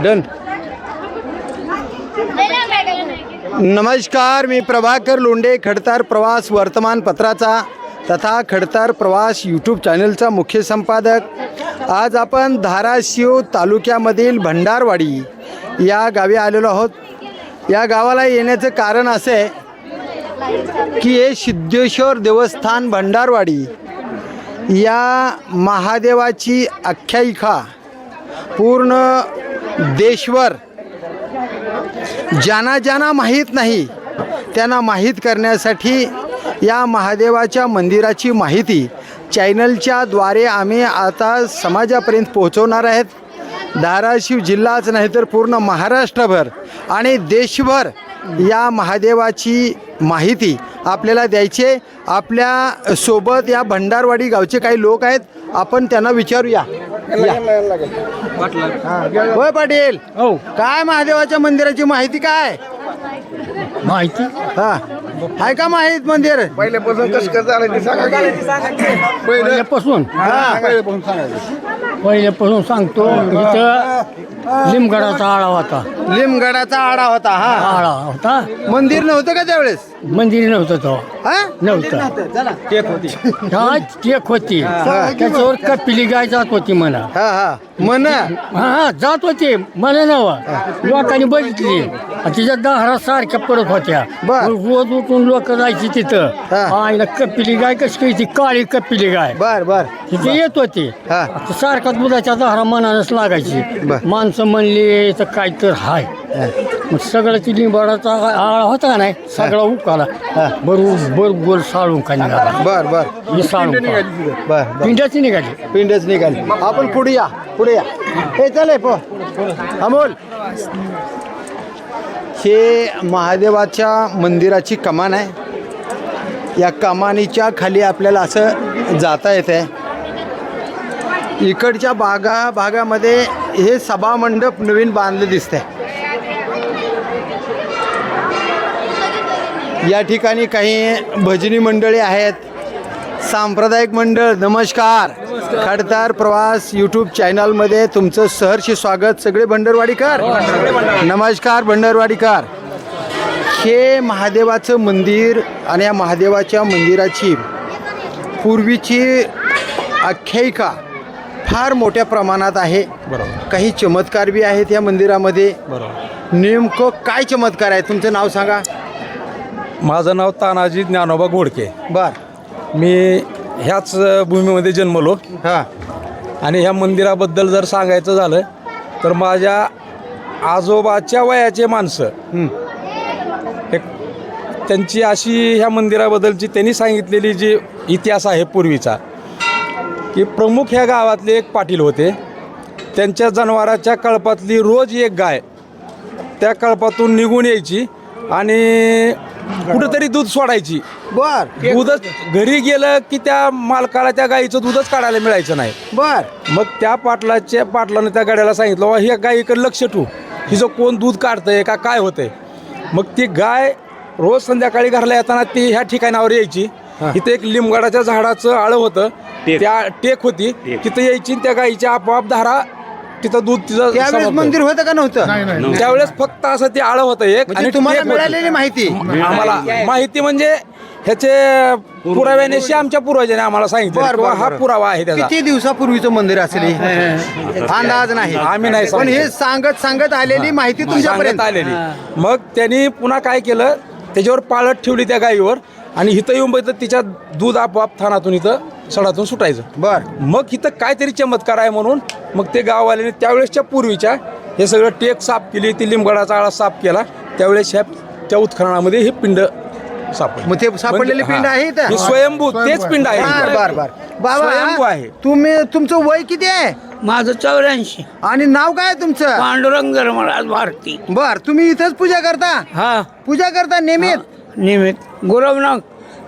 Done. नमस्कार, मी प्रभाकर लोंढे, खडतर प्रवास वर्तमानपत्राचा तथा खडतर प्रवास यूट्यूब चॅनलचा मुख्य संपादक. आज आपण धाराशिव तालुक्यामधील भंडारवाडी या गावी आलेलो आहोत. या गावाला येण्याचं कारण असे आहे की हे सिद्धेश्वर देवस्थान भंडारवाडी या महादेवाची आख्यायिका पूर्ण देशभर ज्यांना माहीत नाही त्यांना माहीत करण्यासाठी या महादेवाच्या मंदिराची माहिती चॅनलच्या द्वारे आम्ही आता समाजापर्यंत पोहोचवणार आहेत. धाराशिव जिल्हाच नाही तर पूर्ण महाराष्ट्रभर आणि देशभर या महादेवाची माहिती आपल्याला द्यायचे. आपल्या सोबत या भंडारवाडी गावचे काही लोक आहेत, आपण त्यांना विचारूया. होय पाटील, हो. काय महादेवाच्या मंदिराची माहिती काय माहिती हा आहे का माहीत मंदिर? पहिल्यापासून कसं झालं ते सांगा. पहिल्यापासून सांगतो. इथं लिमगडाचा आळा होता. लिमगडाचा आडा होता. हा आळा होता. मंदिर नव्हतं का त्यावेळेस? मंदिर नव्हतं तो. हा नव्हतं. टेक होती. टेक होती. त्याच्यावर कपिली गाय जात होती म्हणा. हा हा मन हा जात होती मला नवा. लोकांनी बघितली आणि तिच्या दहरा सारख्या पडत होत्या. बर. रोज उठून लोक जायची तिथं. हा. आईला कपिली गाय कशी काय ती काळी कपिली गाय बर बर तिथे येत होती. हा. सारखा दुधाच्या दहरा मनानच लागायची. बर. माणसं म्हणली तर काय तर हाय. मग सगळं ती लिंबाडाचा आळा होता का नाही सगळा उकाला. बरोबर गोल साळून का निघाला. बर बर हे साळून बर बर पिंडाची निघाली. पिंडच निघाली. आपण पुढे या, पुढे या. हे चले पो अमोल. हे महादेवाच्या मंदिराची कमान आहे. या कमानीच्या खाली आपल्याला असं जाता येते. इकडच्या भागामध्ये हे सभा मंडप नवीन बांधलं दिसतंय. या ठिकाणी काही भजनी मंडळी आहेत, सांप्रदायिक मंडळ. नमस्कार, खडतर प्रवास यूट्यूब चॅनलमध्ये तुमचं सहर्ष स्वागत. सगळे भंडारवाडीकर नमस्कार. भंडारवाडीकर, हे महादेवाचं मंदिर आणि या महादेवाच्या मंदिराची पूर्वीची आख्यायिका फार मोठ्या प्रमाणात आहे. बरोबर. काही चमत्कार बी आहेत या मंदिरामध्ये. बरोबर. नेमकं काय चमत्कार आहे? तुमचं नाव सांगा. माझं नाव तानाजी ज्ञानोबा घोडके. बर. मी ह्याच भूमीमध्ये जन्मलो हां आणि ह्या मंदिराबद्दल जर सांगायचं झालं तर माझ्या आजोबाच्या वयाचे माणसं एक त्यांची अशी ह्या मंदिराबद्दलची त्यांनी सांगितलेली जी इतिहास आहे पूर्वीचा, की प्रमुख ह्या गावातले एक पाटील होते. त्यांच्या जनावराच्या कळपातली रोज एक गाय त्या कळपातून निघून यायची आणि कुठंतरी दूध सोडायची. बर दूधच घरी गेलं की त्या मालकाला त्या गाईचं दूधच काढायला मिळायचं नाही. बर मग त्या पाटलानं त्या गाड्याला सांगितलं, वा ह्या गायीकडे लक्ष ठेवू, हिचं कोण दूध काढतंय का काय होतंय. मग ती गाय रोज संध्याकाळी घरला येताना ती ह्या ठिकाणावर यायची. इथं एक लिंबगडाच्या झाडाचं आळं होतं, त्या टेक होती, तिथं यायची. त्या गायीच्या आपोआप धारा तिथं दूध त्यावेळेस तिचं मंदिर होतं का नव्हतं? त्यावेळेस फक्त असं ते आळं होतं एक. म्हणजे तुम्हाला टेक होती. मिळालेली माहिती आम्हाला माहिती म्हणजे ह्याचे पुराव्यानेशी आमच्या पूर्वजांनी आम्हाला सांगितलं बर, किंवा बर, हा बर. पुरावा आहे त्याचा. किती दिवसापूर्वीचं मंदिर असेल हे? अंदाज नाही. आम्ही नाही पण हे सांगत. सांगत आलेली माहिती तुमच्यापर्यंत सांगत आलेली. मग त्यांनी पुन्हा काय केलं, त्याच्यावर पाळत ठेवली त्या गायीवर आणि इथं येऊन बघितलं तिच्या दूध आपोआप थानातून इथं सडातून सुटायचं. बर. मग इथं काहीतरी चमत्कार आहे म्हणून मग ते गाववाल्याने त्यावेळेसच्या पूर्वीच्या हे सगळं टेक साफ केली, ती लिंबगडाचा आळा साफ केला. त्यावेळेस ह्या त्या उत्खननामध्ये हे पिंड सापडले. मग ते सापडलेले पिंड आहे इथं? हे स्वयंभू तेच पिंड आहे. बर बर बर. स्वयंभू बाबा, आहे. तुमचं वय किती आहे माझं 84. आणि नाव काय तुमचं? पांडुरंग धर्मराज भारती. बर. तुम्ही इथंच पूजा करता? हा पूजा करता नियमित? निमित्त गुरव ना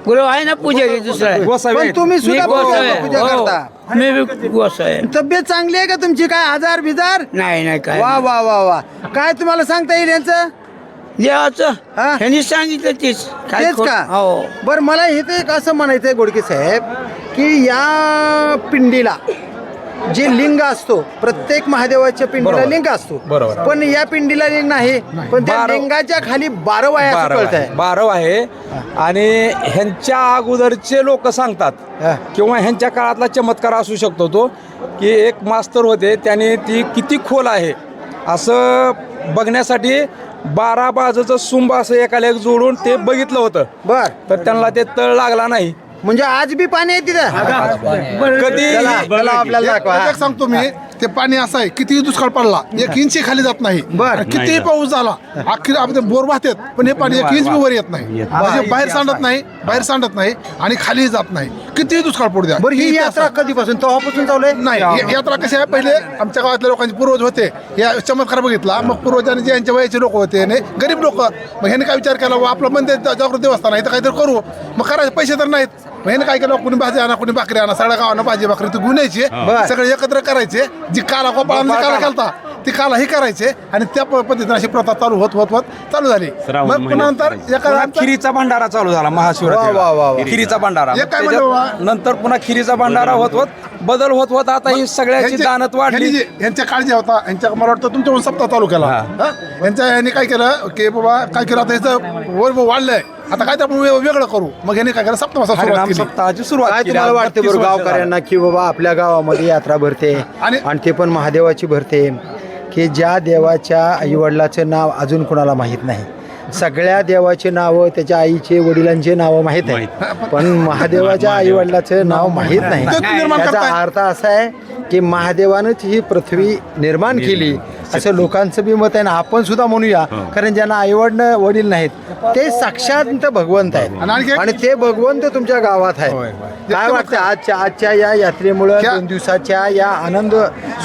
गुरव आहे ना पुजारी दुसरा. गोसावी पण आहेत. तुम्ही मी सुद्धा गोसावी आहे. पूजा हो. करता? मी बी गोसावी आहे. तब्येत चांगली आहे का तुमची? काय आजार बिजार? नाही काय वा वा वा वा. काय तुम्हाला सांगता येईल यांचं? देवाचं हा? ह्यांनी सांगितलं तेच तेच का? हो. बरं, मला हे तर एक असं म्हणायचं आहे गोडके साहेब की या पिंडीला जे लिंग असतो प्रत्येक महादेवाच्या पिंडीला बरोबर. लिंग असतो बरोबर. पण या पिंडीला लिंग नाही पण त्या 12 लिंगाच्या खाली 12 वाया कळत बारव आहे आणि ह्यांच्या अगोदरचे लोक सांगतात आहे किंवा ह्यांच्या काळातला चमत्कार असू शकतो तो की एक मास्तर होते त्याने ती किती खोल आहे असं बघण्यासाठी 12 बाजूचं सुंब असं एकाला एक जोडून ते बघितलं होतं बर तर त्यांना ते तळ लागला नाही म्हणजे आज बी पाणी आहे तिथं कधी चला आपल्याला दाखवा एक सांगतो मी ते पाणी असं आहे कितीही दुष्काळ पडला 1 इंच खाली जात नाही बर. आणि कितीही पाऊस झाला अखेर आपले बोर वाहतात पण हे पाणी 1 इंच बी वर येत नाही म्हणजे बाहेर सांडत नाही आणि खाली जात नाही कितीही दुष्काळ पडू द्या बरं ही किती यात्रा असं- कधीपासून तेव्हापासून चालू आहे नाही यात्रा कशी आहे पहिले आमच्या गावातल्या लोकांचे पूर्वज होते या चमत्कार बघितला मग पूर्वजांनी जे यांच्या वयाचे लोक होते ने गरीब लोक मग ह्याने काय विचार केला आपलं मंदिर जागृत देवस्थान आहे तर काहीतरी करू मग करायचे पैसे तर नाहीत मग ह्याने काय केलं कुणी भाजी आणा कुणी भाकरी आणा सगळ्या गावांना भाजी भाकरी ती घेऊन यायची सगळे एकत्र करायचे जी काला गोपाळांचा काला केलता ती काला ही करायचे आणि त्या पद्धतीने अशी प्रथा चालू होत चालू झाली मग पुन्हा नंतर पुन्हा खिरीचा भंडारा चालू झाला वा, वा, वा, वा. महाशिवरात्री खिरीचा भंडारा हे काय म्हणलं बाबा? नंतर पुन्हा खिरीचा भंडारा होत बदल होत आता ही सगळ्याची दानत वाढली यांच्या काळजी होता यांच्या मला वाटतं तुमच्या सप्ताह चालू केला हा? यांच्या यांनी काय केलं की बाबा काय केलं आता ह्याचं वैभव वाढलंय आता काय तर आपण वेगळं करू मग यांनी काय केलं सप्ताह सुरुवात हरिनाम केली सप्ताहाची सुरुवात काय केली. तुम्हाला वाटते 32 बरं वर्ष गावकऱ्यांना की बाबा आपल्या गावामध्ये यात्रा भरते आणि- आणि ते पण महादेवाची भरते की ज्या देवाच्या आईवडिलाचं नाव अजून कोणाला माहीत नाही सगळ्या देवाचे नावं त्याच्या आईचे वडिलांचे नावं माहीत आहे पण महादेवाच्या आईवडिलाचं नाव माहीत नाही ते निर्माण याचा करताय. अर्थ असा आहे की महादेवानंच ही पृथ्वी निर्माण केली असं लोकांचं बी मत आहे ना आपण सुद्धा म्हणूया कारण ज्यांना वडील नाहीत ते साक्षात भगवंत आणि आणखी आहेत एक- आणि ते भगवंत तुमच्या गावात होय, आहे होय. काय वाटतं आजच्या या यात्रेमुळं क्या- 2 दिवसाच्या या आनंद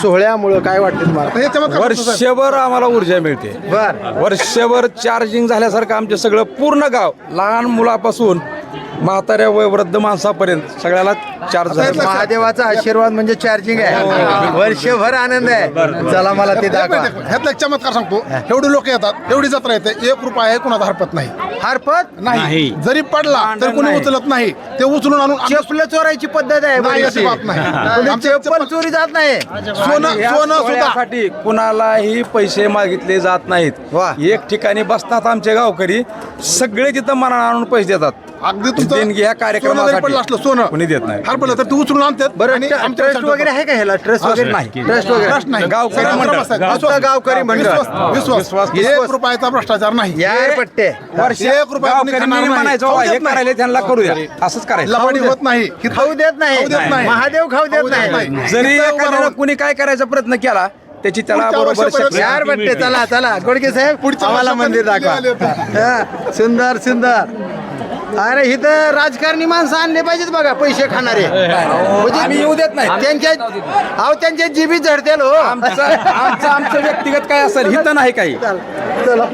सोहळ्यामुळं काय वाटतं तुम्हाला हे चमत्कार करतो साहेब. वर्षभर आम्हाला ऊर्जा मिळते बर वर्षभर चार्जिंग झाल्यासारखं आमचे सगळं पूर्ण गाव लहान मुलापासून म्हाताऱ्या वृद्ध माणसापर्यंत सगळ्याला चार्ज आता इथलं- महादेवाचा आशीर्वाद म्हणजे चार्जिंग आहे वर्षभर आनंद आहे चला मला ते दाखवा ह्यातला एक चमत्कार सांगतो एवढे लोक येतात एवढी जत्रा येते 1 रुपया आहे कुणाचा हरपत नाही हरपत नाही जरी पडला तर कोणी नाही. उचलत नाही ते उचलून आणून चपल चोरायची पद्धत आहे नाही, बरीचशी. अशी बात नाही. कोणी आमच्या चप्पल चोरी जात नाही सोनं सुद्धा सोन्यासाठी कुणालाही पैसे मागितले जात नाहीत वा. एक ठिकाणी बसतात आमचे गावकरी सगळे तिथं मनानं आणून पैसे देतात अगदी तुमचं देणगी ह्या सोनं जरी कार्यक्रमासाठी पडलं असलं सोनं कोणी देत नाही. हरपलं तर ते उचलून आणतात बरं आणि आमच्या ट्रस्ट वगैरे आहे का ह्याला ट्रस्ट वगैरे नाही. ट्रस्ट वगैरे ट्रस्ट नाही गावकरी सगळं मंडळ. विश्वास आहे. फक्त गावकरी मंडळ. विश्वास विश्वास. 1 रुपयाचा भ्रष्टाचार नाही यार पट्टे वर्ष 1 रुपया कोणी खाणार नाही. म्हणायचं खाऊ बाबा, देत हे नाही. करायला त्यांना करू द्या असंच करायचं लबाडी होत नाही खाऊ देत नाही खाऊ देत नाही. महादेव खाऊ देत खाऊ देत नाही नाही. जरी इथं उभं एखाद्यानं राहून- कुणी काय करायचा प्रयत्न केला त्याची त्याला पुढच्या बरोबर वर्षापर्यंत शिक्षा. यार पट्टे चला चला गोडके साहेब पुढच्या आम्हाला मंदिर दाखवा वर्षापर्यंत आले होते. हा, सुंदर सुंदर अरे इथं राजकारणी माणसं आणले पाहिजेत बघा पैसे खाणारे आम्ही येऊ देत नाही. त्यांच्या जिबी झडतेल हो आमचं व्यक्तिगत काय असेल हित नाही काही चला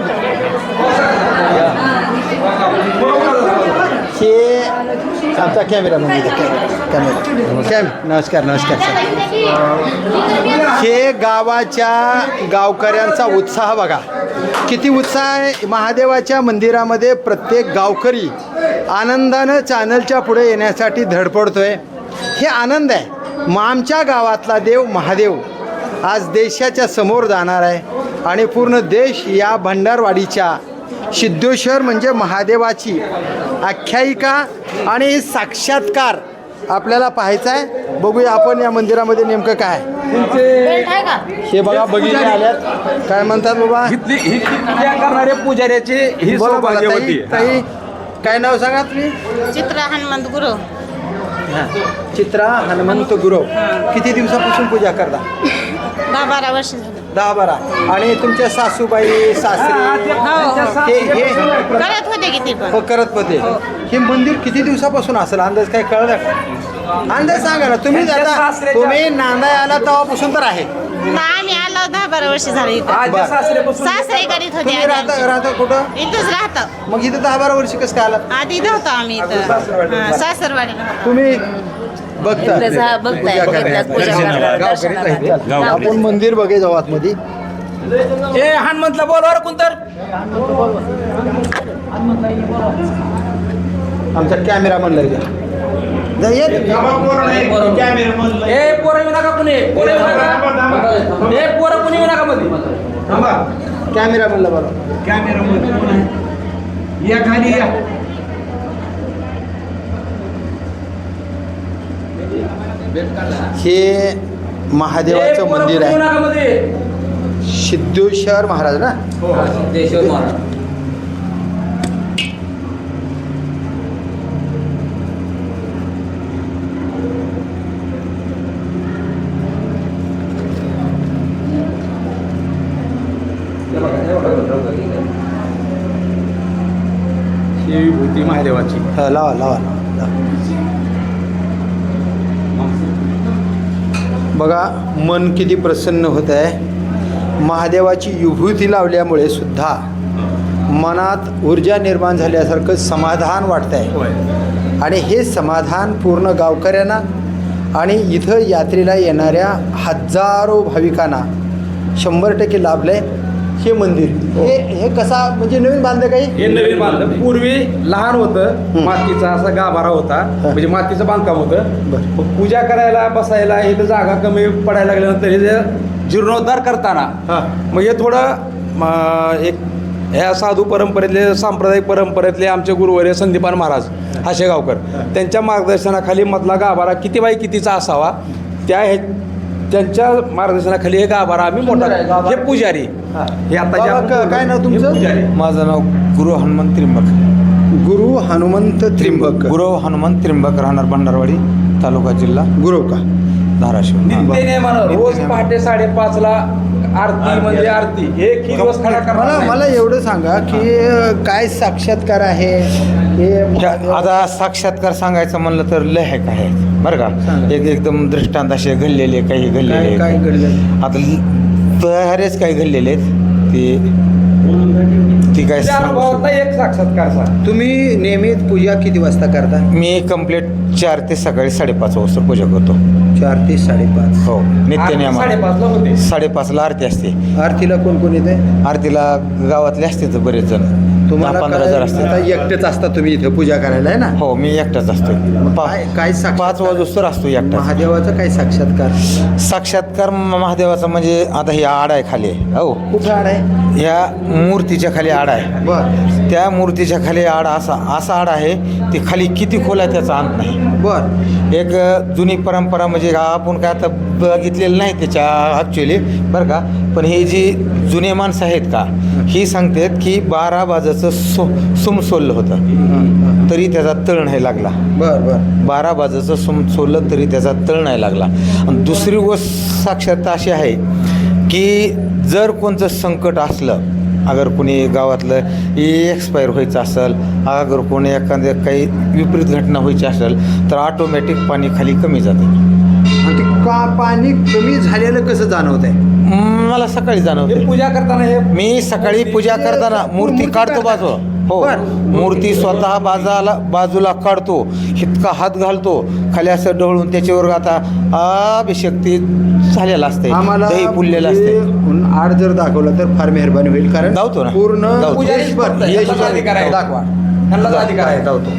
हे आमचा कॅमेरा नमस्कार नमस्कार हे गावाच्या गावकऱ्यांचा उत्साह बघा किती उत्साह आहे महादेवाच्या मंदिरामध्ये प्रत्येक गावकरी आनंदानं चॅनलच्या पुढे येण्यासाठी धडपडतोय हे आनंद आहे मग आमच्या गावातला देव महादेव आज देशाच्या समोर जाणार आहे आणि पूर्ण देश या भंडारवाडीच्या सिद्धेश्वर म्हणजे महादेवाची आख्यायिका आणि साक्षात्कार आपल्याला पाहायचा आहे बघूया आपण या मंदिरामध्ये नेमकं काय हे बघा बघितले आल्यात काय म्हणतात बाबा ही पूजा करणारे पुजाऱ्याची ही बोला बोला ताई सौभाग्यवती ताई काय नाव सांगा तुम्ही चित्रा हनुमंत गुरु चित्रा हनुमंत गुरव किती दिवसापासून पूजा करता 10-12 वर्ष झाली 10-12 आणि तुमच्या सासूबाई सासरे हे करत होते किती पण हो करत होते हे मंदिर किती दिवसापासून असेल अंदाज काय कळलं का अंदाज सांगा ना तुम्ही आता तुम्ही नांदाय आला तेव्हापासून तर आहे आम्ही आलो 10-12 वर्ष झाली इथं आजच्या सासऱ्यापासून सासरे करीत होते तुम्ही आधी राहता आमचे. राहता कुठं इथंच राहतो मग इथं 10-12 वर्ष कसं काय आला आधी नव्हतो आम्ही इथं हां, सासरवाडीला होतो. तुम्ही बघता बघताय, पूजा घेतल्यात, पूजा करताय. करताय, गावकरीच आहे ते. आपण मंदिर बघे जाऊ आतमध्ये ए हनुमंतला बोलवा कोणतर आमचा कॅमेरा म्हणलं येत ए पोरं येऊ नका कुणी पोरं येऊ नका ए पोरं कुणी येऊ नका मध्ये कॅमेरा म्हणलं बरं. या खाली या हे महादेवाचं मंदिर आहे. सिद्धेश्वर महाराज ना. ही विभूती महादेवाची. हा, लावा लावा लावा. बघा मन किती प्रसन्न होत आहे. महादेवाची विभूती लावल्यामुळे सुद्धा मनात ऊर्जा निर्माण झाल्यासारखं समाधान वाटतं आहे. आणि हे समाधान पूर्ण गावकऱ्यांना आणि इथं यात्रेला येणाऱ्या हजारो भाविकांना 100% लाभलं आहे. हे मंदिर हे कसा म्हणजे नवीन बांधलं काही. हे नवीन बांधलं. पूर्वी लहान होतं मातीचा असा गाभारा होता म्हणजे मातीचं बांधकाम होतं. बरं. मग पूजा करायला बसायला इथं जागा कमी पडायला लागल्यानंतर हे जे जीर्णोद्धार करताना मग हे थोडं एक ह्या साधू परंपरेतले सांप्रदायिक परंपरेतले आमचे गुरुवर्य संदीपान महाराज हाशेगावकर त्यांच्या मार्गदर्शनाखाली मधला गाभारा किती बाय कितीचा असावा त्यांच्या मार्गदर्शनाखाली हे गाभारा आम्ही मोठा हे पुजारी हे आता बाबा, काय नाव तुमचं? हे पुजारी. माझं नाव गुरु हनुमंत त्रिंबक. गुरु हनुमंत त्रिंबक. गुरु हनुमंत त्रिंबक, राहणार भंडारवाडी, तालुका जिल्हा गुरु का धाराशिव. नित्य नेमानं रोज पहाटे 5:30ला आरती म्हणजे आरती एक ही दिवस खडा करणार नाही. मला एवढं सांगा की काय साक्षात्कार आहे हे. आता साक्षात्कार सांगायचं म्हणलं तर लय आहे काय बरं का. एकदम दृष्टांत असे घडलेले काही घडलेले काय घडलं? आता बरेच काही घडलेले आहेत ती काय त्या अनुभवातला एक साक्षात्कार सांग. तुम्ही नियमित पूजा किती वाजता करता? मी कंप्लीट 4 ते सकाळी 5:30 वाजता पूजा करतो. 4 ते 5:30. हो नित्य नियम. 5:30ला होते. 5:30ला आरती असते. आरतीला कोण कोण येते? आरतीला गावातले असते तर बरेच जण. तुम्हाला 15 जण असते. आता एकटेच असता तुम्ही इथे पूजा करायला आहे ना? हो मी एकटाच असतो. काय 5 वाजोस्तर असतो एकटा. महादेवाचा काय साक्षात्कार? साक्षात्कार महादेवाचा म्हणजे आता ही आड आहे खाली हो. कुठं आड आहे? ह्या मूर्तीच्या खाली आड आहे. बर त्या मूर्तीच्या खाली आड असा आड आहे. ती खाली किती खोल आहे त्याचा अंत नाही. बर एक जुनी परंपरा म्हणजे आपण काय आता बघितलेलं नाही त्याच्या ॲक्च्युली बरं का. पण हे जी जुने माणसं आहेत का ही सांगतात की 12 वाजाचं सुम सोललं होतं तरी त्याचा तळ नाही लागला. बर बर 12 वाजाचं सुम सोललं तरी त्याचा तळ नाही लागला. आणि दुसरी गोष्ट साक्षात अशी आहे की जर कोणतं संकट असलं अगर कोणी गावातलं एक्सपायर व्हायचं असेल अगर कोणी एखाद्या काही विपरीत घटना व्हायची असेल तर ऑटोमॅटिक पाणी खाली कमी जातं. आणि ते का पाणी कमी झालेलं कसं जाणवत आहे? मला सकाळी जाणवते. हे पूजा करताना हे मी सकाळी पूजा करताना मूर्ती काढतो बाजूला हो. मूर्ती स्वतः बाजूला काढतो. इतका हात घालतो खाली असं ढवळून त्याच्यावर आता अभिषेक ते झालेला असते. आम्हाला दही पुरलेलं असते. आड जर दाखवलं तर फार मेहरबानी होईल कारण धावतो ना. पूर्ण धावतो. देशभर अधिकार आहे. दाखवा. ह्यांना अधिकार आहे. धावतो.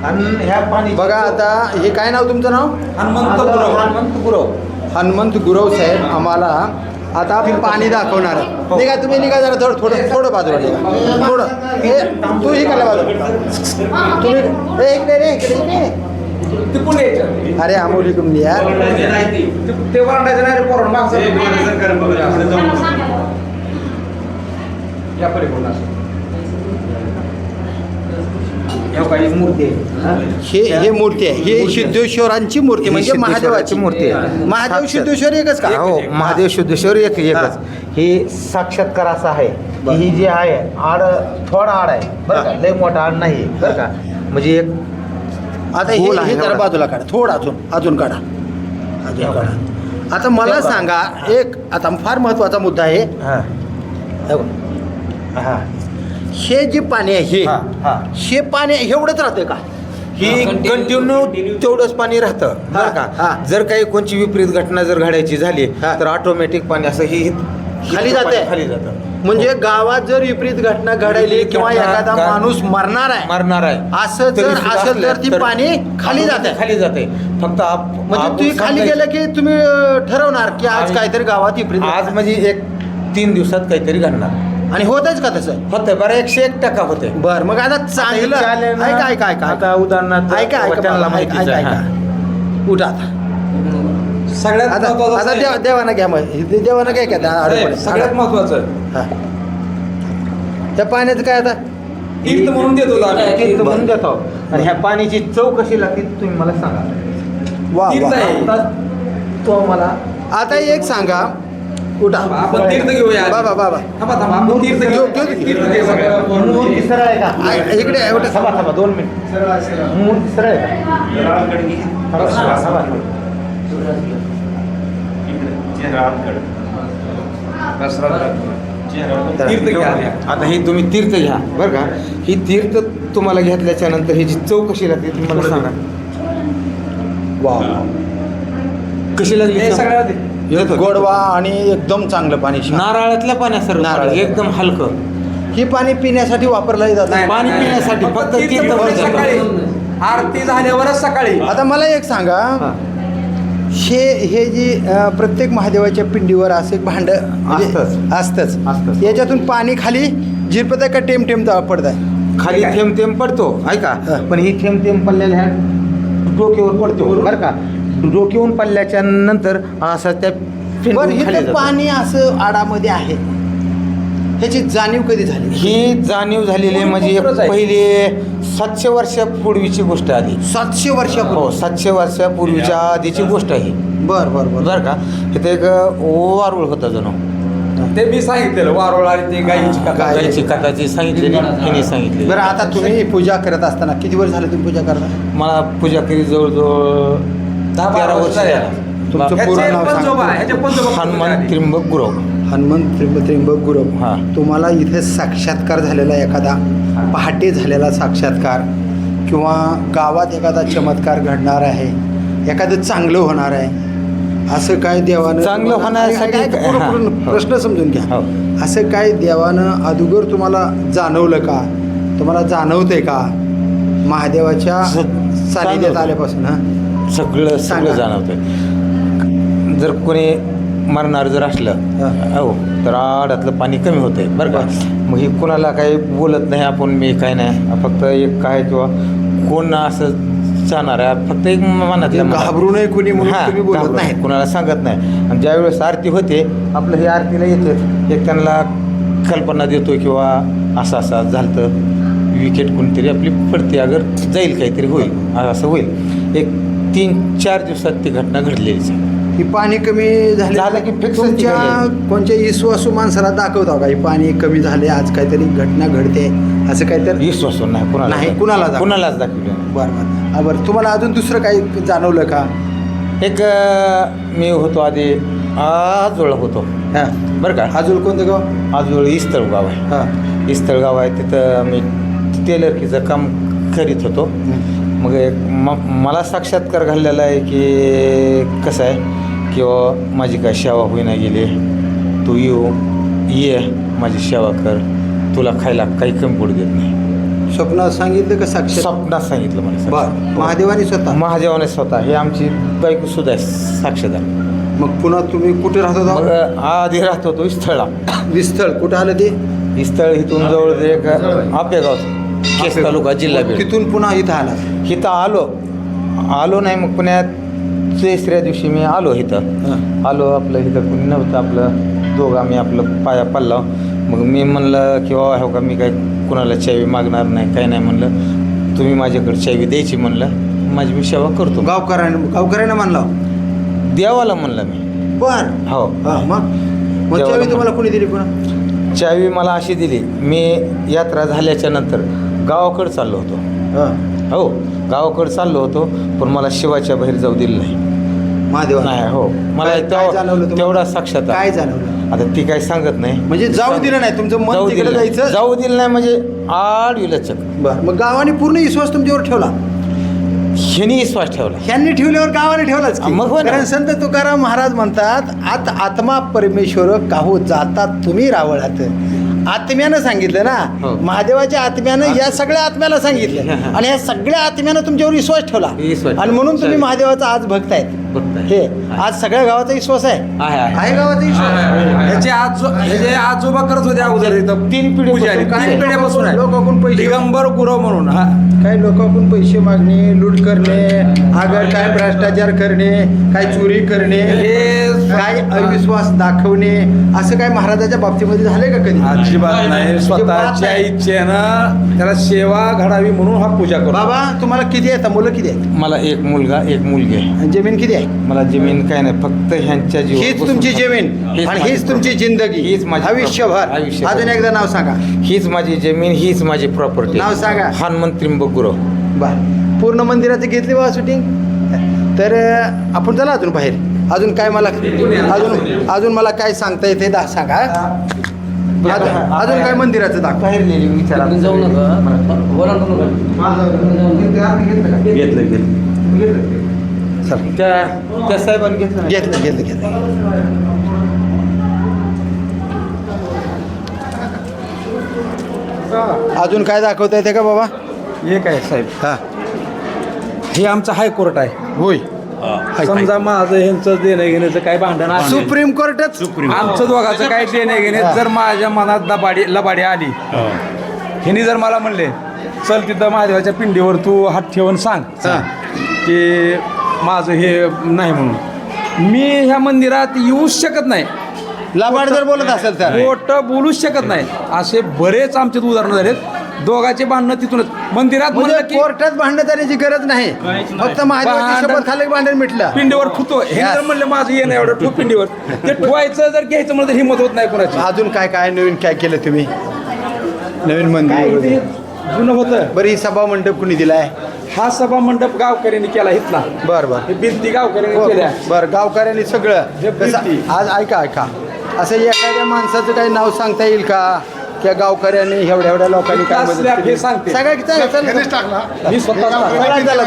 आणि ह्या पाणी बघा आता हे काय नाव तुमचं नाव? हनुमंत गुरव. हनुमंत गुरव. हनुमंत गुरव साहेब आम्हाला आता पाणी दाखवणार आहे. निघा तुम्ही निघा जरा थोडं बाजूला निघा थोडं. हे तू ही कला बाजूला तुम्ही इकडे रे इकडे. तिकडून यायचं. अरे अमोल इकडून यार. ते वरडायचं नाही रे पोरण मागचं. या परिपूर्ण असं. या काही मूर्ती आहे. हे मूर्ती आहे. हे सिद्धेश्वरांची मूर्ती म्हणजे ही महादेवाची सिद्धेश्वराची मूर्ती आहे. महादेव सिद्धेश्वर एकच का? हो महादेव शुद्धेश्वर एकच. हे साक्षात्कार असा आहे की ही जी आहे आड थोडा आड आहे बरं का. लय मोठा आड नाही बरं का. म्हणजे एक आता गोल हे आहे जरा एवढा. बाजूला काढा थोडं अजून काढा अजून काढा. आता मला सांगा एक आता फार महत्त्वाचा मुद्दा आहे. हां हे बघ. हां हे जे पाणी आहे हां हां हे पाणी एवढंच राहतं का? ही कंटिन्यू तेवढंच पाणी राहतं बरं हा. का. जर काही कोणची विपरीत घटना जर घडायची झाली हा. तर ऑटोमॅटिक पाणी असं ही खाली इथलं जाते पाणी खाली जातं. म्हणजे गावात जर विपरीत घटना घडायली किंवा एखादा माणूस मरणार आहे मरणार आहे असं तरी जर सुद्धा असेल तर असलं ती तर पाणी खाली जाते खाली जाते. फक्त म्हणजे तुम्ही खाली गेलं की तुम्ही ठरवणार की आज आम्ही- काहीतरी गावात विपरीत आज म्हणजे 3 दिवसात काहीतरी घडणार आणि होतच का तसं होतं बरं 101% होते. बर मग आता चांगलं ऐका आता उदाहरणार्थ ऐका त्यांना माहितीच आहे. ऐका उठा आता सगळ्यात आता महत्त्वाचं आता साहेब, देवाना घ्या मग हे देवाना काय का साहेब, सगळ्यात महत्वाचं त्या पाण्याचं काय आता तीर्थ म्हणून देतो आम्ही. तीर्थ म्हणून देतो. आणि ह्या पाण्याची चव कशी लागते तुम्ही मला सांगा. वा तीर्थ वा आहे. आता तो मला आता एक सांगा उठा आपण तीर्थ घेऊया आधी. बाबा बाबा थांबा आपण तीर्थ घेऊ तीर्थ घेऊ सगळं. मूर्ती सरळ आहे का? इकडे उठा. थांबा 2 मिनिट. मूर्ती सरळ आहे का? थांबा. तीर्थ घ्या आधी. आता हे तुम्ही तीर्थ घ्या बरं का. ही तीर्थ तुम्हाला घेतल्याच्या नंतर ह्याची चव कशी लागते तुम्ही मला सांगा. वा कशी लागली हे चव? सगळ्यात आधी. येतो. गोडवा आणि एकदम चांगलं पाणी नारळातल्या पाण्यासारखं नारळातलं. एकदम हलकं ही पाणी पिण्यासाठी वापरलं जातं नाही, पाणी नाही, नाही. पिण्यासाठी फक्त तीर्थ तीर्थ म्हणजे भरायचं. सकाळी आरती झाल्यावरच सकाळी आता मला एक सांगा हा. हे जी प्रत्येक महादेवाच्या पिंडीवर असं एक भांड असतंच. असतंच याच्यातून पाणी खाली झिरपत आहे का टेम टेम पडत आहे खाली थेंब थेंब पडतो ऐका. हा. पण ही थेंब थेंब पडलेल्या ह्या डोक्यावर पडतो बरं का. डोक्यावरून पडल्याच्या नंतर असं त्या पण पिंडीवरून खाली हे जातं. पाणी असं आडामध्ये आहे ह्याची जाणीव कधी झाली ही जाणीव झालेली आहे म्हणजे कोणीच आहे. पहिले 700 वर्षापूर्वीची गोष्ट आली. 700 हो वर्षापूर्वी 700 वर्षापूर्वीच्या आधीची गोष्ट आहे. बर बर बर बरं का. इथे एक वारुळ होता जणू. ते मी सांगितलेलं वारोळ आणि ते गायीची कथा. गाय. गायची कथाची सांगितलेली हिने सांगितली. बरं आता तुम्ही पूजा करत असताना किती वर्ष झाले तुम्ही पूजा करता मला पूजा केली जवळजवळ 10-12 13 वर्ष वर्ष झाली. तुमचं पूर्ण ह्याचे नाव पंजोबा, सांगा. ह्याचे पंजोबा हनुमान त्रिंबक गुरव. हनुमंत त्र्यंबक गुरव हा. तुम्हाला इथे साक्षात्कार झालेला एखादा पहाटे झालेला साक्षात्कार किंवा गावात एखादा चमत्कार घडणार आहे एखादं चांगलं होणार आहे असं काय देवानं चांगलं होण्यासाठी ऐका, पूर्ण- हा. पूर्ण हो. प्रश्न समजून घ्या हो. असं काय देवानं अगोदर तुम्हाला जाणवलं का तुम्हाला जाणवतंय का महादेवाच्या सानिध्यात जाणवतं. आल्यापासून हा सगळं सांगा. सगळं जाणवतंय. जर कोणी मरणार जर असलं हा. हो तर आडातलं पाणी कमी होतंय बरं का. मग ही कोणाला काही बोलत नाही आपण मी काय नाही फक्त एक काय किंवा कोण असं जाणार आहे फक्त एक मनातल्या मनात. घाबरू नये कोणी म्हणून हां, तुम्ही बोलत घाबरत नाही कुणाला सांगत नाही. आणि ज्यावेळेस आरती होते आपलं हे आरतीला येतं एक त्यांना कल्पना देतो किंवा असं असं झालं तर विकेट कोणतरी आपली पडते अगर जाईल काहीतरी होईल असं होईल. एक 3-4 दिवसात ती घटना घडलेलीच आहे. ही पाणी कमी झालं की fix तुमच्या ती कोणत्या विश्वासू माणसाला दाखवता का ही पाणी कमी झाले आज काहीतरी घटना घडते असं काहीतरी विश्वास नाही कुणाला नाही, कुणाला दाखव- कुणालाच दाखवलं नाही. बरं बरं तुम्हाला अजून दुसरं काही जाणवलं का एक मी होतो आधी आजोळ होतो हां बरं का. अजून कोणतं गाव आजोळ इस्तळ गाव आहे. हां इस्तळ गाव आहे तिथं मी टेलरकीचं काम करीत होतो. मग मला साक्षात्कार घाललेला आहे की कसं आहे किंवा माझी काय सेवा होईना गेली तू ये माझी सेवा कर तुला खायला काही कमी पडू देत नाही. स्वप्नात सांगितलं का साक्षात स्वप्नात सांगितलं मला बर महादेवानी स्वतः महादेवाने स्वतः हे आमची बायको सुद्धा आहे साक्षीदार. मग पुन्हा तुम्ही कुठे राहत मग होता आधी राहत होतो स्थळा. विस्थळ कुठं आलं ते स्थळ इथून जवळ एक आपेगाव केस तालुका जिल्हा बीड. तिथून पुन्हा इथं आला इथं आलो नाही मग पुण्यात 3ऱ्या दिवशी मी आलो इथं. आलो आपलं इथं कुणी नव्हतं आपलं दोघं आम्ही आपलं पाया पडला. मग मी म्हणलं किंवा हो का मी काय कुणाला चावी मागणार नाही काय नाही म्हणलं तुम्ही माझ्याकडे चावी द्यायची म्हणलं माझी मी सेवा करतो. गावकऱ्यानं मानला देवाला म्हणलं मी. बर हो मग देवाला त्यावेळी तुम्हाला कोणी दिली पुन्हा चावी मला अशी दिली मी यात्रा झाल्याच्या नंतर गावाकडे चाललो होतो. हां हो गावाकडे चाललो होतो पण मला शिवाच्या बाहेर जाऊ दिलं नाही. महादेवा नाही हो मला काय जाणवलं तुम्हाला? तेवढा साक्षात काय जाणवलं आता ती काय सांगत नाही म्हणजे जाऊ दिलं नाही तुमचं मन जाऊ तिकडे दिलं नाही. जायचं जाऊ दिलं नाही म्हणजे आड विलचक. बर मग गावाने पूर्ण विश्वास तुमच्यावर ठेवला ह्यांनी विश्वास ठेवला. ह्यांनी ठेवल्यावर गावाने ठेवलंच की. मग हो ना. कारण संत तुकाराम महाराज म्हणतात आत्मा परमेश्वर काहू जातात तुम्ही रावळात. आत्म्यानं सांगितलं ना, हो. महादेवाच्या आत्म्यानं या सगळ्या आत्म्याला सांगितलं आणि या सगळ्या आत्म्यानं तुमच्यावर विश्वास ठेवला विश्वास. आणि म्हणून तुम्ही महादेवाचा आज भक्त आहेत. भक्त आहे. हे आज सगळ्या गावाचा विश्वास आहे. आहे गावाचा विश्वास. ह्याचे आजोबा करत होते अगोदर इथं 3 पिढी पुजारी, काय 3 पिढ्यापासून आहे. लोकांकडून पैसे दिगंबर गुरव म्हणून. हा काही लोकांकडून पैसे मागणे, लूट करणे, अगर काय भ्रष्टाचार करणे, काय चोरी करणे, हे काय अविश्वास दाखवणे, असं काय महाराजाच्या बाबतीमध्ये झालंय का कधी? अजिबात नाही. स्वतःच्या इच्छेनं त्याला सेवा घडावी म्हणून हा पूजा करतो. बाबा तुम्हाला किती आहेत? मुलं किती आहेत? मला एक मुलगा एक मुलगी आहे. आणि जमीन किती आहे? मला जमीन काय नाही, फक्त ह्यांच्या हीच तुमची जमीन आणि हीच तुमची जिंदगी, हीच माझी आयुष्यभर. आयुष्यभर. अजून एकदा नाव सांगा. हीच माझी जमीन, हीच माझी प्रॉपर्टी. नाव सांगा. हनुमंत त्रिंबक गुरव. बर पूर्ण मंदिराचं घेतली बाबा शूटिंग. तर आपण चला अजून बाहेर. अजून काय मला अजून मला काय सांगता येते सांगा. अजून काय मंदिराचं दाखव. बाहेर नेली विचारा. जाऊ नका. त्या साहेबांनी घेतलं. घेतलं. अजून काय दाखवता येते का बाबा? हे काय साहेब, हा हे आमचं हायकोर्ट आहे. होय. समजा माझं ह्यांचं देणं घेण्याचं काय भांडण आहे, सुप्रीम कोर्टच. आमचं दोघाचं काय देणं घेणे, जर माझ्या मनात लबाडी आली, ह्यांनी जर मला म्हणले चल तिथं महादेवाच्या पिंडीवर तू हात ठेवून सांग की माझं हे नाही म्हणून, मी ह्या मंदिरात येऊच शकत नाही. लबाड जर बोलत असेल तर खोटं बोलूच शकत नाही. असे बरेच आमचे उदाहरणं झालेत. दोघांचे भांडणं तिथूनच मंदिरात म्हणलं म्हणजे की कोर्टात भांडण करण्याची गरज नाही. फक्त महादेवाची भांडण- शपथ खाली भांडण मिटलं. पिंडीवर ठुतो. हे जर म्हणलं माझं ये नाही एवढं ठू पिंडीवर, ते ठुवायचं जर घ्यायचं म्हणलं तर हिंमत होत नाही कोणाची. अजून काय नवीन काय केलं तुम्ही? नवीन मंदिर ते जुनं होतं. बरं ही सभा मंडप कुणी दिलाय? हा सभा मंडप गावकऱ्यांनी केला इथला. बरं हे भिंती गावकऱ्यांनी केल्या. बरं गावकऱ्यांनी सगळं हे कसं- प्रीती. आज ऐका असं एखाद्या माणसाचं काही नाव सांगता येईल का त्या गावकऱ्यांनी एवढ्या लोकांनी काय मदत कसल्या केली? हे सांगते. ह्यानेच टाकला. मी स्वतः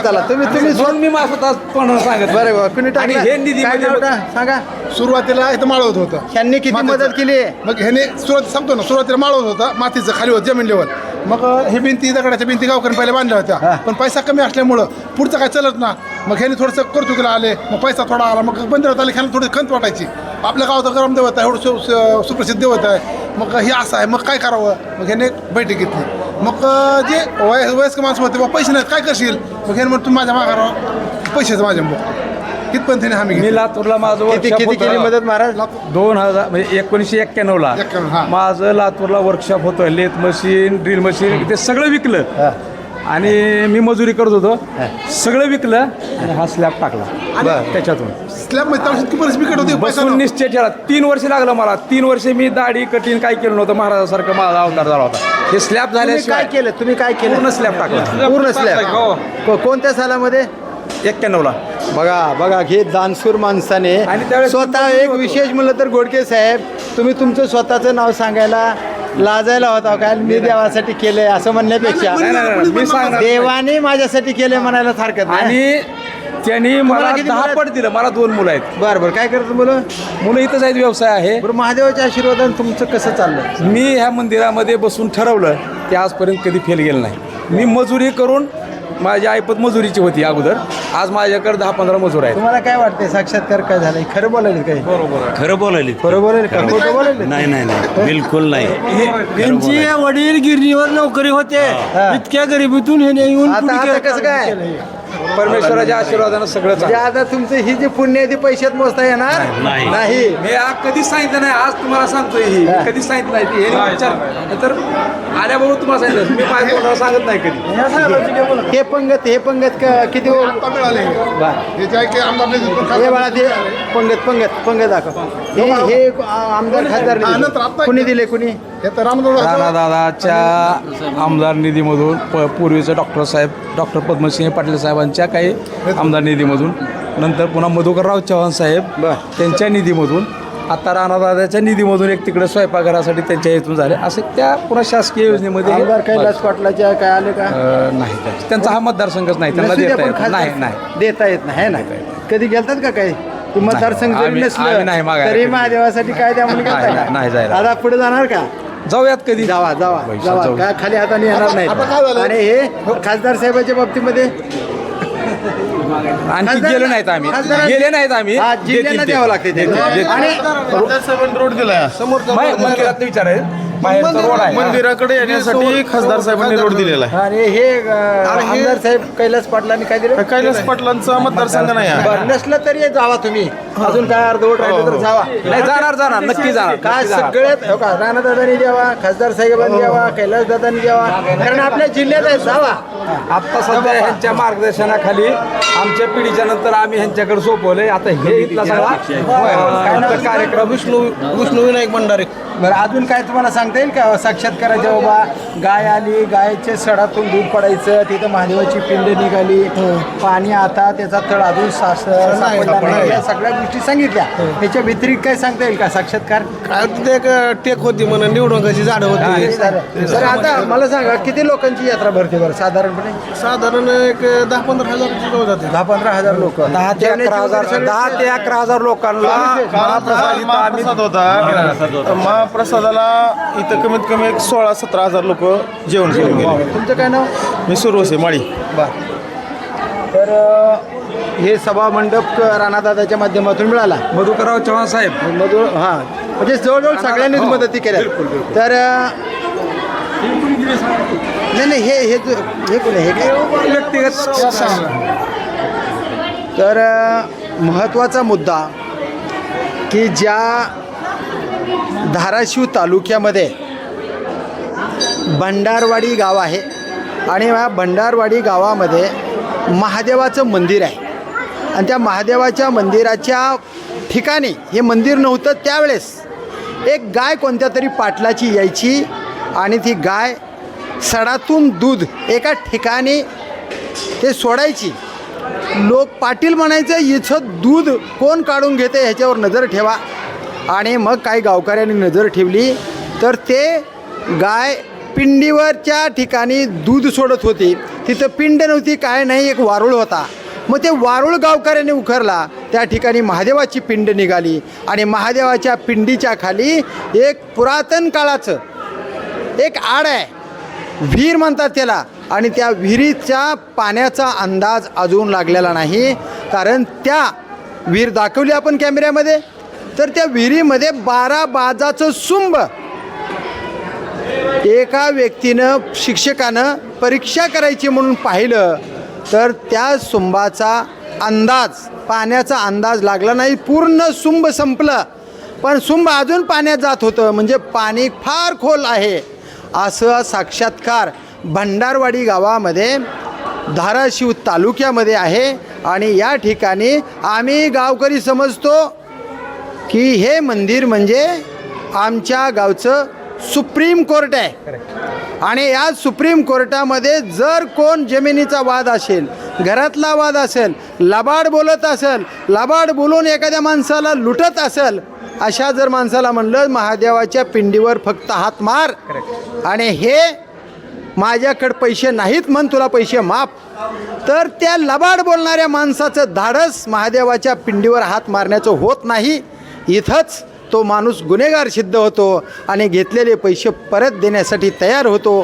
चला तुम्ही म्हणून मी माझं स्वतः तोंडानं सांगत बरं बरं कुणी आणि टाकलं? हे निधी काय म्हणजे- नाव सांगा. सुरुवातीला इथं माळवत होतं. ह्यांनी किती मातीचं. मदत केली? मग ह्याने सांगतो ना, सुरुवातीला माळवत होता मातीचं खाली होतं जमीन लेवल. मग हे भिंती दगडाच्या भिंती गावकऱ्यांनी पहिले बांधल्या होत्या, पण पैसा कमी असल्यामुळं पुढचं काय चलत ना. मग ह्याने थोडंसं कर्तुकीला आले, मग पैसा थोडा आला, मग मंदिरात आले, ह्याला थोडी खंत वाटायची. आपल्या गावाचं गरम देवत आहे, एवढं सुप्रसिद्ध देवत आहे, मग हे असं आहे, मग काय करावं. मग ह्याने बैठक घेतली. मग जे वयस्क माणसं होते, बाबा पैसे नाहीत काय करशील. मग ह्याने म्हणतो माझ्या माघारावर पैशाचं माझ्या मग कितपर्यंत ह्याने हमी मी लातूरला माझं किती workshop केली होतं. मदत महाराज? 2000 म्हणजे 1991ला 91, हां. माझं लातूरला वर्कशॉप होतं. लेथ मशीन, ड्रिल मशीन, ते सगळं विकलं. आणि मी मजुरी करत होतो, सगळं विकलं आणि हा स्लॅब टाकला. बरं. त्याच्यातून स्लॅब मध्ये किती परिस्थिती बिकट होती. पैसा बसून नव्हता. निश्चय ठेवला. 3 वर्ष लागलं मला. 3 वर्ष मी दाढी कठीण काय केलं नव्हतं. महाराजासारखं माझा अवतार झाला होता. हे स्लॅब तुम्ही काय झाल्याशिवाय केलं? तुम्ही काय केलं? पूर्ण स्लॅब टाकला. पूर्ण हो. स्लॅब. कोणत्या सालामध्ये? 91ला. बघा हे दानशूर माणसाने आणि त्यावेळेस स्वतः मी एक होतो. विशेष म्हणलं तर गोडके साहेब, तुम्ही तुमचं स्वतःचं नाव सांगायला लाजायला होता काय? मी देवासाठी केलंय असं म्हणण्यापेक्षा नाही, मी सांगणार. देवाने माझ्यासाठी केलंय म्हणायला हरकत नाही. आणि त्यांनी मला किती 10 मुलं पट दिलं. मला 2 मुलं आहेत. बरं काय करतो मुलं? मुलं इथंच आहेत. व्यवसाय आहे. बरं महादेवाच्या आशीर्वादाने तुमचं कसं चाललंय? मी ह्या मंदिरामध्ये बसून ठरवलं ते आजपर्यंत कधी फेल गेलं नाही. मी मजुरी करून, माझी ऐपत मजुरीची होती अगोदर, आज माझ्याकडे 10-15 मजूर आहेत. तुम्हाला काय वाटतंय साक्षात्कार काय झालाय? खरं बोलायला काही? खरं बोलायली खरं बोलायला का खोटं बोलायला? नाही बिलकुल नाही. त्यांची वडील गिरणीवर नोकरी होते. इतक्या गरिबीतून हे येऊन आता कसं काय? परमेश्वराच्या आशीर्वादानं सगळं म्हणजे चाललं. आता तुमचं ही जी पुण्य आहे ती पैशात मोजता येणार नाही. नाही. मी कधीच सांगितलं नाही. आज तुम्हाला सांगतोय ही. मी कधीच सांगितलं नाही ती. हे विचार तर आल्याबरोबर तुम्हाला सांगितलं. मी माझ्या तोंडावर सांगत नाही कधी. हे पंगत किती आता मिळाले. हे जे आहे की आमदार हे बाळा ते पंगत दाखव. हे आमदार खासदार हा, नंतर आता- कुणी दिले कुणी? हे तर रामदास राणादादाच्या आमदार निधीमधून, पूर्वीचं डॉक्टर पद्मसिंह पाटील साहेबांच्या काही आमदार निधीमधून, नंतर पुन्हा मधुकरराव चव्हाण साहेब बरं. त्यांच्या निधीमधून आता राणादादाच्या निधीमधून एक तिकडे स्वयंपाकघरासाठी त्यांच्या इथून झाले असे त्या पुन्हा शासकीय योजनेमध्ये आमदार कैलास पाटलाच्या काय आले का नाही त्यांचा हा मतदारसंघच नाही त्यांना नसू द्या, देता पण येत खासदार नाही नाही देता येत नाही है ना कधी गेलतात का काही तू मतदारसंघ जरी आम्ही नसलं नाही मागायला तरी कधी. महादेवासाठी काय द्या म्हणून गेलता का? नाही जायला. आता पुढे जाणार का जाऊयात कधी जावा जावा पैशात जावा जाऊ. काय खाली हाताने येणार नाही आता काय झालं? आणि हे खासदार साहेबाच्या बाबतीमध्ये आणखी गेले नाहीत आम्ही गेले नाहीत आम्ही हा, जिल्ह्यांना द्यावं लागते ते. आणि रोड दिलाय समोर मंदिरात विचारायचं बाहेरचा रोड आहे मंदिराकडे येण्यासाठी खासदार साहेबांनी रोड दिलेला आहे. आणि हे आमदार साहेब कैलास पाटलांनी काय दिलं कैलास पाटलांचा मतदारसंघ नाही आहे. बरं नसलं तरी जावा तुम्ही अजून काय अर्धवट राहिलं तर जावा नाही जाणार नक्की जाणार काय नक्की जाणार. सगळ्यात हो का राणादादांनी द्यावा खासदार साहेबांनी द्यावा कैलास दादांनी द्यावा कारण आपल्या जिल्ह्यात आहे जावा आता सध्या ह्यांच्या मार्गदर्शनाखाली आमच्या पिढीच्या नंतर आम्ही ह्यांच्याकडे सोपवलंय आता हे इथला सगळा कार्यक्रम विष्णू विनायक भंडारे बरं अजून काय तुम्हाला सांगता येईल का साक्षात्काराच्या बाबा गाय आली गायच्या सडातून दूध पडायचं तिथं महादेवाची पिंड निघाली पाणी आता त्याचा तळ अजून सापडला नाही या सगळ्या गोष्टी सांगितल्या त्याच्या व्यतिरिक्त काय सांगता येईल का साक्षात्कार काय तिथे एक टेक होती म्हणून निवडणुकाची झाडं होती. तर आता मला सांगा किती लोकांची यात्रा भरते बरं साधारणपणे साधारण एक 10-15 हजार लोक जाते. 10-15 लोक 10 ते 11,000 लोकांना महाप्रसाद होता. महाप्रसादाला इथं कमीत कमी एक 16-17 हजार लोक जेवण करून गेले. तुमचं काय नाव मी सुरवसे माळी. बर तर हे सभा मंडप राणादादाच्या माध्यमातून मिळाला मधुकरराव चव्हाण साहेब मधून हां म्हणजे जवळजवळ सगळ्यांनीच मदती केल्या तर नाही हे कोण आहे हे काय व्यक्तिगत तर महत्त्वाचा मुद्दा की ज्या धाराशिव तालुक्यामध्ये भंडारवाडी गाव आहे आणि या भंडारवाडी गावामध्ये महादेवाचं मंदिर आहे आणि त्या महादेवाच्या मंदिराच्या ठिकाणी हे मंदिर नव्हतं त्यावेळेस एक गाय कोणत्या तरी पाटलाची यायची आणि ती गाय सडातून दूध एका ठिकाणी ते सोडायची लोक पाटील म्हणायचं इथं दूध कोण काढून घेते ह्याच्यावर नजर ठेवा आणि मग काही गावकऱ्यांनी नजर ठेवली तर ते गाय पिंडीवरच्या ठिकाणी दूध सोडत होती तिथं पिंड नव्हती काय नाही एक वारूळ होता मग ते वारूळ गावकऱ्याने उखरला त्या ठिकाणी महादेवाची पिंड निघाली आणि महादेवाच्या पिंडीच्या खाली एक पुरातन काळाचं एक आड आहे विहीर म्हणतात त्याला आणि त्या विहिरीच्या पाण्याचा अंदाज अजून लागलेला नाही कारण त्या विहीर दाखवली आपण कॅमेऱ्यामध्ये तर त्या विहिरीमध्ये 12 बाजाचं सुंब एका व्यक्तीनं शिक्षकानं परीक्षा करायची म्हणून पाहिलं तर त्या सुंबाचा अंदाज पाण्याचा अंदाज लागला नाही पूर्ण सुंब संपलं पण सुंब अजून पाण्यात जात होतं म्हणजे पाणी फार खोल आहे असं साक्षात्कार भंडारवाडी गावामध्ये धाराशिव तालुक्यामध्ये आहे आणि या ठिकाणी आम्ही गावकरी समजतो की हे मंदिर म्हणजे आमच्या गावचं सुप्रीम कोर्ट आहे आणि या सुप्रीम कोर्टामध्ये जर कोण जमिनीचा वाद असेल घरातला वाद असेल लबाड बोलत असेल लबाड बोलून एखाद्या माणसाला लुटत असेल अशा जर माणसाला म्हणलं महादेवाच्या पिंडीवर फक्त हात मार आणि हे माझ्याकडे पैसे नाहीत म्हण तुला पैसे माफ तर त्या लबाड बोलणाऱ्या माणसाचं धाडस महादेवाच्या पिंडीवर हात मारण्याचं होत नाही इथंच तो माणूस गुन्हेगार सिद्ध होतो आणि घेतलेले पैसे परत देण्यासाठी तयार होतो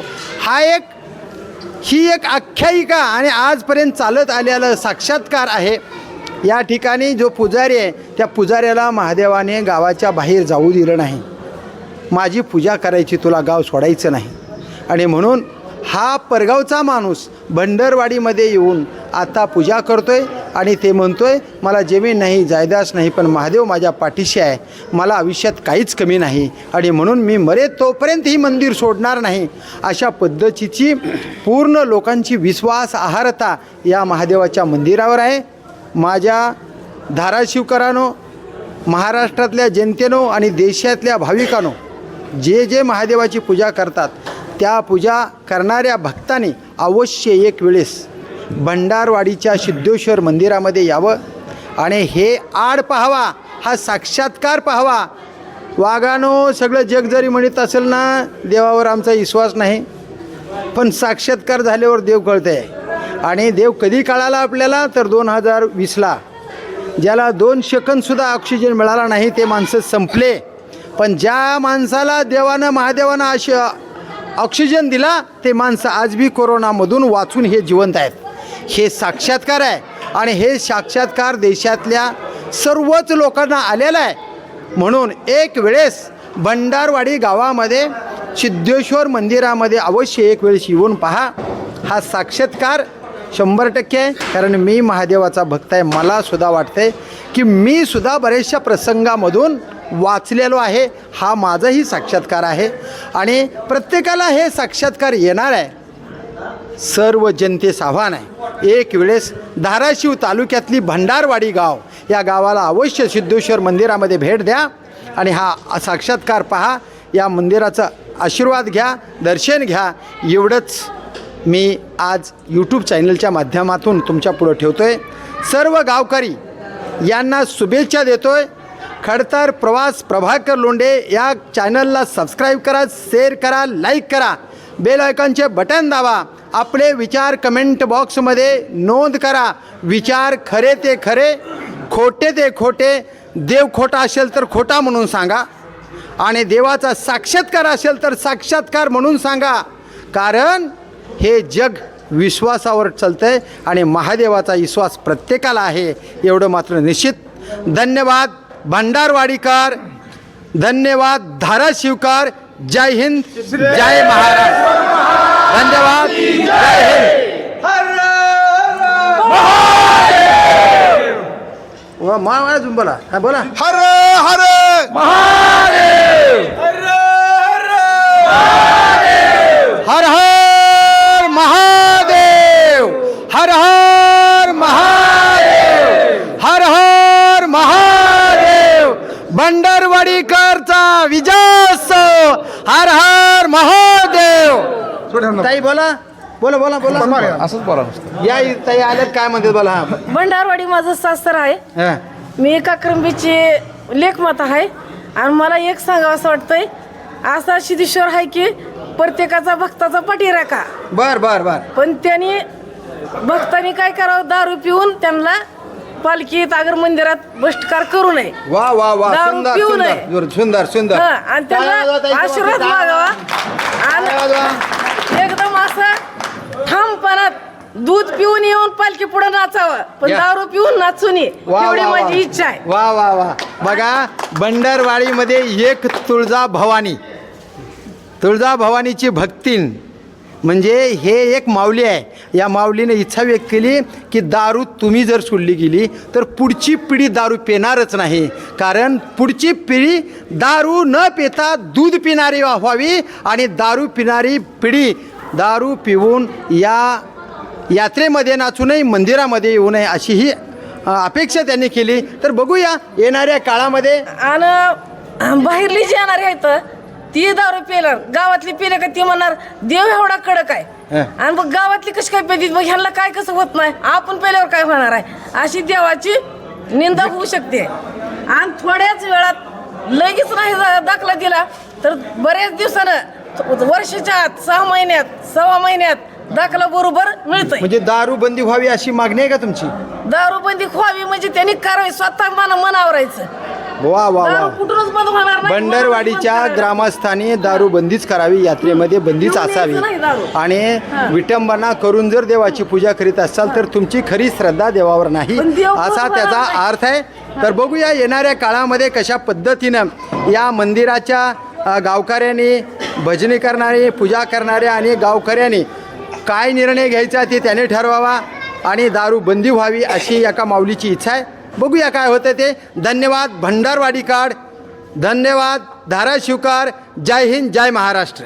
ही एक आख्यायिका आणि आजपर्यंत चालत आलेलं साक्षात्कार आहे या ठिकाणी जो पुजारी आहे त्या पुजाऱ्याला महादेवाने गावाच्या बाहेर जाऊ दिलं नाही माझी पूजा करायची तुला गाव सोडायचं नाही आणि म्हणून हा परगावचा माणूस भंडरवाडीमध्ये येऊन आता पूजा करतोय आणि ते म्हणतोय मला जमीन नाही जायदाद नाही पण महादेव माझ्या पाठीशी आहे मला आयुष्यात काहीच कमी नाही आणि म्हणून मी मरे तोपर्यंत ही मंदिर सोडणार नाही अशा पद्धतीची पूर्ण लोकांची विश्वास आहारता या महादेवाच्या मंदिरावर आहे माझ्या धाराशिवकरांनो महाराष्ट्रातल्या जनतेनो आणि देशातल्या भाविकांनो जे महादेवाची पूजा करतात त्या पूजा करणाऱ्या भक्तांनी अवश्य एक वेळेस भंडारवाडीच्या सिद्धेश्वर मंदिरामध्ये यावं आणि हे आड पाहावा हा साक्षात्कार पाहावा. वाघानो सगळं जग जरी म्हणत असेल ना देवावर आमचा विश्वास नाही, पण साक्षात्कार झाल्यावर देव कळते. आणि देव कधी कळाला आपल्याला तर 2020ला, ज्याला 2 सेकंदसुद्धा ऑक्सिजन मिळाला नाही ते माणसं संपले. पण ज्या माणसाला देवानं महादेवानं ऑक्सिजन दिला ते माणसं आज बी कोरोनामधून वाचून हे जिवंत आहेत. हे साक्षात्कार आहे आणि हे साक्षात्कार देशातल्या सर्वच लोकांना आलेलं आहे. म्हणून एक वेळेस भंडारवाडी गावामध्ये सिद्धेश्वर मंदिरामध्ये अवश्य एक वेळेस येऊन पहा. हा साक्षात्कार 100% आहे. कारण मी महादेवाचा भक्त आहे. मला सुद्धा वाटते की मी सुद्धा बऱ्याचशा प्रसंगामधून वाचलेलो आहे. हा माझाही साक्षात्कार आहे आणि प्रत्येकाला हे साक्षात्कार येणार आहे. सर्व जनतेस आव्हान आहे, एक वेळेस धाराशिव तालुक्यातली भंडारवाडी गाव या गावाला अवश्य सिद्धेश्वर मंदिरामध्ये भेट द्या आणि हा साक्षात्कार पहा. या मंदिराचा आशीर्वाद घ्या, दर्शन घ्या. एवढंच मी आज यूट्यूब चॅनलच्या माध्यमातून तुमच्या पुढं ठेवतो आहे. सर्व गावकरी यांना शुभेच्छा देतो आहे. खडतर प्रवास प्रभाकर लोंढे या चॅनलला सबस्क्राईब करा, शेअर करा, लाईक करा, बेल आयकॉनचे बटन दाबा. आपले विचार कमेंट बॉक्समध्ये नोंद करा. विचार खरे ते खरे, खोटे ते खोटे. देव खोटा असेल तर खोटा म्हणून सांगा आणि देवाचा साक्षात्कार असेल तर साक्षात्कार म्हणून सांगा. कारण हे जग विश्वासावर चालतं आहे आणि महादेवाचा विश्वास प्रत्येकाला आहे, एवढं मात्र निश्चित. धन्यवाद भंडारवाडीकर, धन्यवाद धाराशिवकर. जय हिंद, जय महाराष्ट्र. धन्यवाद, जय हिंद. महाराज बोला, हा बोला. हर हर महादेव, हर हर महादेव, हर हर महादेव, हर हर महादेव. भंडारवाडीकरचा विजयोत्सव. हर हर महादेव. ताई बोला, बोला बोला बोला. असंच बोला नुसतं. या ताई आल्यात, काय म्हणतात बोला. भंडारवाडी माझं सासर आहे. हां मी काक्रंबीची लेखमाता आहे आणि मला एक सांगावं असं वाटतंय, असा सिद्धेश्वर आहे की प्रत्येकाचा भक्ताचा पाठीराखा. बर बर बर. पण त्यांनी भक्तांनी काय करावं, दारू पिऊन त्यांना पालखीत अगर मंदिरात बष्टकार करू नये. वा वा वा, दारू सुंदर पिऊ सुंदर नये. सुंदर सुंदर. आणि त्यांना आशीर्वाद मागावा आणि एकदम असं ठामपणात दूध पिऊन येऊन पालखी पुढे नाचावं, पण या. दारू पिऊन नाचू नये, वा एवढी वा वा. माझी इच्छा आहे. वा वा वा. बघा भंडारवाडीमध्ये एक तुळजा भवानी, तुळजा भवानीची भक्तीन म्हणजे हे एक माऊली आहे. या माऊलीने इच्छा व्यक्त केली की दारू तुम्ही जर सोडली गेली तर पुढची पिढी दारू पिणारच नाही. कारण पुढची पिढी दारू न पिता दूध पिणारी व्हावी आणि दारू पिणारी पिढी दारू पिऊन या यात्रेमध्ये नाचू नये, मंदिरामध्ये येऊ नये, अशी ही अपेक्षा त्यांनी केली. तर बघूया येणाऱ्या काळामध्ये. आणि बाहेरली जी येणारी आहेत ती दारू पिणार, गावातली पिले का ती म्हणणार देव एवढा कडक आहे. आणि मग गावातली कशी काय पेती, मग ह्यांना काय कसं होत नाही, आपण पेल्यावर काय होणार आहे, अशी देवाची निंदा होऊ शकते. आणि थोड्याच वेळात लगेच नाही दाखला दिला तर बऱ्याच दिवसानं, वर्षाच्या आत, 6 महिन्यात, 6 महिन्यात दाखला बरोबर मिळतोय. म्हणजे दारू बंदी व्हावी अशी मागणी आहे का तुमची? दारूबंदी व्हावी म्हणजे त्यांनी करावी, स्वतः मनावरायचं. वा वा दारू वा. कुठूनच बंद होणार नाही. भंडारवाडीच्या ग्रामस्थांनी दारू बंदीच करावी, यात्रेमध्ये बंदीच घेऊन असावी. यायचं नाही दारू. आणि विटंबना करून जर देवाची पूजा करीत असाल तर तुमची खरी श्रद्धा देवावर नाही, पण देव असा कोण त्याचा नाही. अर्थ आहे. तर बघूया येणाऱ्या काळामध्ये कशा पद्धतीनं या मंदिराच्या गावकऱ्यांनी, भजनी करणारे, पूजा करणारे आणि गावकऱ्यांनी काय निर्णय घ्यायचा ते त्याने ठरवावा आणि दारू बंदी व्हावी अशी एका माऊलीची इच्छा आहे. बघूया काय होतं ते. धन्यवाद भंडारवाडीकर, धन्यवाद धाराशिवकर. जय हिंद, जय महाराष्ट्र.